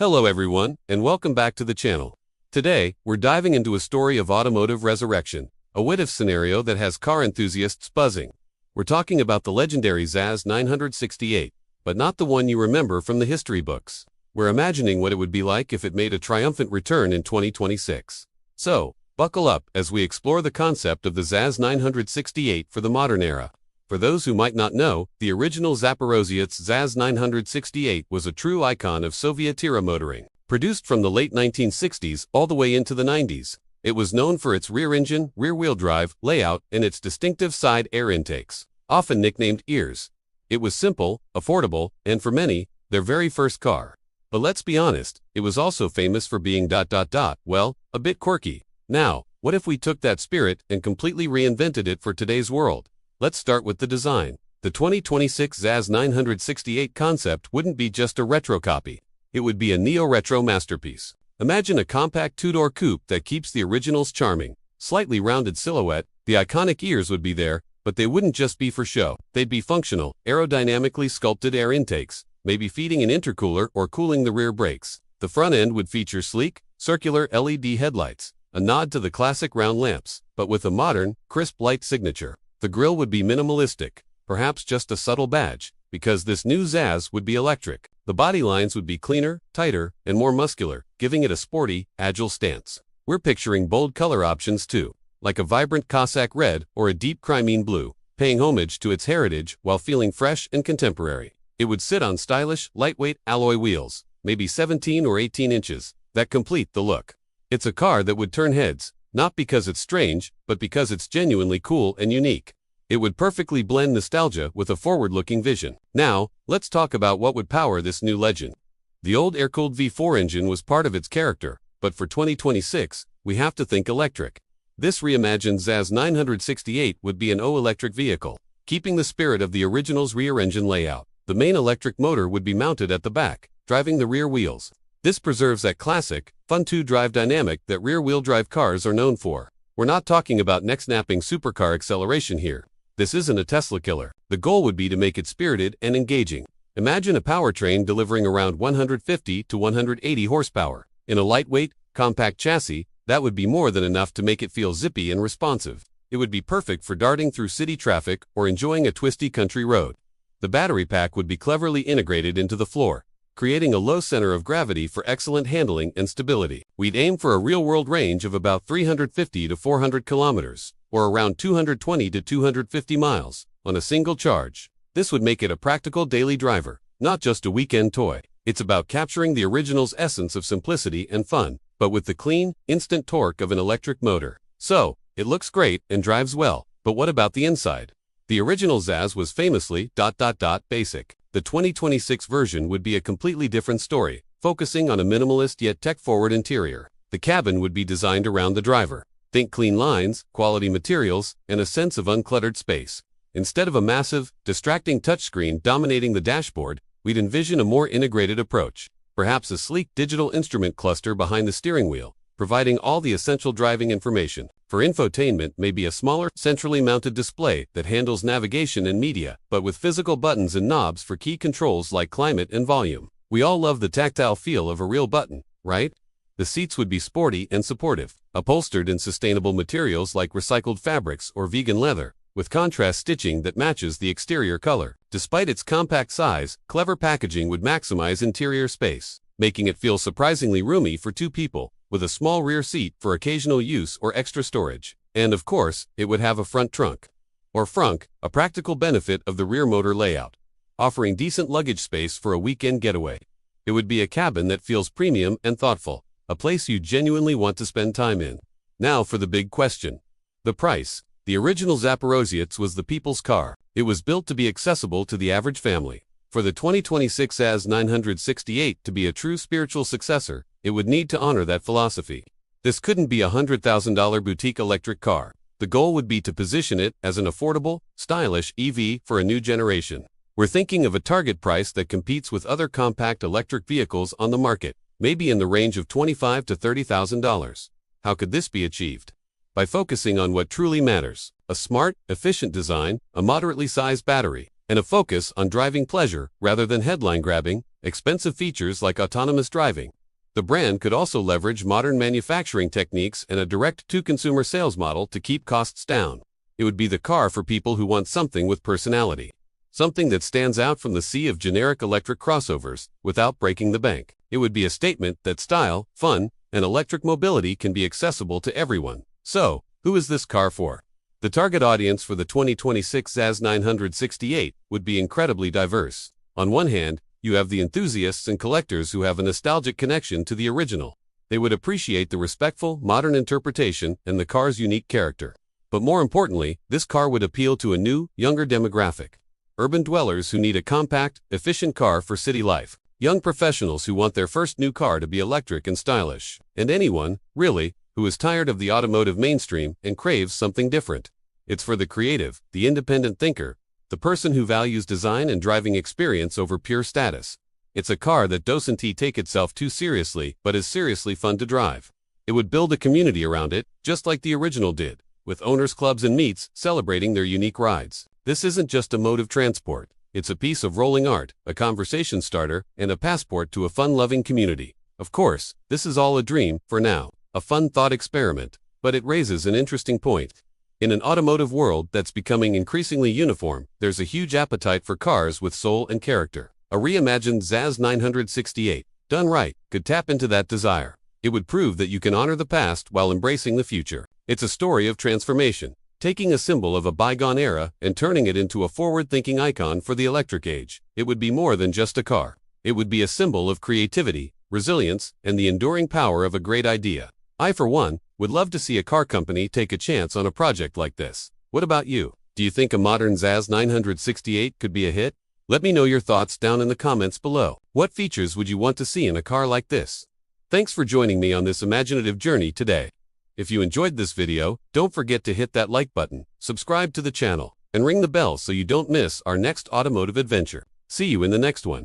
Hello everyone, and welcome back to the channel. Today, we're diving into a story of automotive resurrection, a what-if scenario that has car enthusiasts buzzing. We're talking about the legendary ZAZ 968, but not the one you remember from the history books. We're imagining what it would be like if it made a triumphant return in 2026. So, buckle up as we explore the concept of the ZAZ 968 for the modern era. For those who might not know, the original Zaporozhets ZAZ 968 was a true icon of Soviet-era motoring. Produced from the late 1960s all the way into the 90s, it was known for its rear-engine, rear-wheel drive layout and its distinctive side air intakes, often nicknamed ears. It was simple, affordable, and for many, their very first car. But let's be honest, it was also famous for being well, a bit quirky. Now, what if we took that spirit and completely reinvented it for today's world? Let's start with the design. The 2026 ZAZ 968 concept wouldn't be just a retro copy. It would be a neo-retro masterpiece. Imagine a compact two-door coupe that keeps the original's charming, slightly rounded silhouette. The iconic ears would be there, but they wouldn't just be for show. They'd be functional, aerodynamically sculpted air intakes, maybe feeding an intercooler or cooling the rear brakes. The front end would feature sleek, circular LED headlights, a nod to the classic round lamps, but with a modern, crisp light signature. The grille would be minimalistic, perhaps just a subtle badge, because this new ZAZ would be electric. The body lines would be cleaner, tighter, and more muscular, giving it a sporty, agile stance. We're picturing bold color options too, like a vibrant Cossack red or a deep Crimean blue, paying homage to its heritage while feeling fresh and contemporary. It would sit on stylish, lightweight alloy wheels, maybe 17 or 18 inches, that complete the look. It's a car that would turn heads, not because it's strange, but because it's genuinely cool and unique. It would perfectly blend nostalgia with a forward-looking vision. Now, let's talk about what would power this new legend. The old air-cooled V4 engine was part of its character, but for 2026, we have to think electric. This reimagined ZAZ 968 would be an all-electric vehicle, keeping the spirit of the original's rear engine layout. The main electric motor would be mounted at the back, driving the rear wheels. This preserves that classic, fun two-drive dynamic that rear-wheel drive cars are known for. We're not talking about neck-snapping supercar acceleration here. This isn't a Tesla killer. The goal would be to make it spirited and engaging. Imagine a powertrain delivering around 150 to 180 horsepower. In a lightweight, compact chassis, that would be more than enough to make it feel zippy and responsive. It would be perfect for darting through city traffic or enjoying a twisty country road. The battery pack would be cleverly integrated into the floor, creating a low center of gravity for excellent handling and stability. We'd aim for a real-world range of about 350 to 400 kilometers, or around 220 to 250 miles, on a single charge. This would make it a practical daily driver, not just a weekend toy. It's about capturing the original's essence of simplicity and fun, but with the clean, instant torque of an electric motor. So, it looks great and drives well, but what about the inside? The original ZAZ was famously basic. The 2026 version would be a completely different story, focusing on a minimalist yet tech-forward interior. The cabin would be designed around the driver. Think clean lines, quality materials, and a sense of uncluttered space. Instead of a massive, distracting touchscreen dominating the dashboard, we'd envision a more integrated approach. Perhaps a sleek digital instrument cluster behind the steering wheel, providing all the essential driving information. For infotainment, maybe a smaller, centrally mounted display that handles navigation and media, but with physical buttons and knobs for key controls like climate and volume. We all love the tactile feel of a real button, right? The seats would be sporty and supportive, upholstered in sustainable materials like recycled fabrics or vegan leather, with contrast stitching that matches the exterior color. Despite its compact size, clever packaging would maximize interior space, making it feel surprisingly roomy for two people, with a small rear seat for occasional use or extra storage. And of course, it would have a front trunk, or frunk, a practical benefit of the rear motor layout, offering decent luggage space for a weekend getaway. It would be a cabin that feels premium and thoughtful, a place you genuinely want to spend time in. Now for the big question. The price. The original Zaporozhets was the people's car. It was built to be accessible to the average family. For the 2026 ZAZ 968 to be a true spiritual successor, it would need to honor that philosophy. This couldn't be a $100,000 boutique electric car. The goal would be to position it as an affordable, stylish EV for a new generation. We're thinking of a target price that competes with other compact electric vehicles on the market, maybe in the range of $25,000 to $30,000. How could this be achieved? By focusing on what truly matters: a smart, efficient design, a moderately sized battery, and a focus on driving pleasure rather than headline grabbing. expensive features like autonomous driving. The brand could also leverage modern manufacturing techniques and a direct-to-consumer sales model to keep costs down. It would be the car for people who want something with personality. Something that stands out from the sea of generic electric crossovers without breaking the bank. It would be a statement that style, fun, and electric mobility can be accessible to everyone. So, who is this car for? The target audience for the 2026 ZAZ 968 would be incredibly diverse. On one hand, you have the enthusiasts and collectors who have a nostalgic connection to the original. They would appreciate the respectful, modern interpretation and the car's unique character. But more importantly, this car would appeal to a new, younger demographic. Urban dwellers who need a compact, efficient car for city life. Young professionals who want their first new car to be electric and stylish. And anyone, really, who is tired of the automotive mainstream and craves something different. It's for the creative, the independent thinker, the person who values design and driving experience over pure status. It's a car that doesn't take itself too seriously, but is seriously fun to drive. It would build a community around it, just like the original did, with owners' clubs and meets celebrating their unique rides. This isn't just a mode of transport. It's a piece of rolling art, a conversation starter, and a passport to a fun-loving community. Of course, this is all a dream, for now, a fun thought experiment, but it raises an interesting point. In an automotive world that's becoming increasingly uniform, there's a huge appetite for cars with soul and character. A reimagined ZAZ 968, done right, could tap into that desire. It would prove that you can honor the past while embracing the future. It's a story of transformation, taking a symbol of a bygone era and turning it into a forward-thinking icon for the electric age. It would be more than just a car. It would be a symbol of creativity, resilience, and the enduring power of a great idea. I, for one, would love to see a car company take a chance on a project like this. What about you? Do you think a modern ZAZ 968 could be a hit? Let me know your thoughts down in the comments below. What features would you want to see in a car like this? Thanks for joining me on this imaginative journey today. If you enjoyed this video, don't forget to hit that like button, subscribe to the channel, and ring the bell so you don't miss our next automotive adventure. See you in the next one.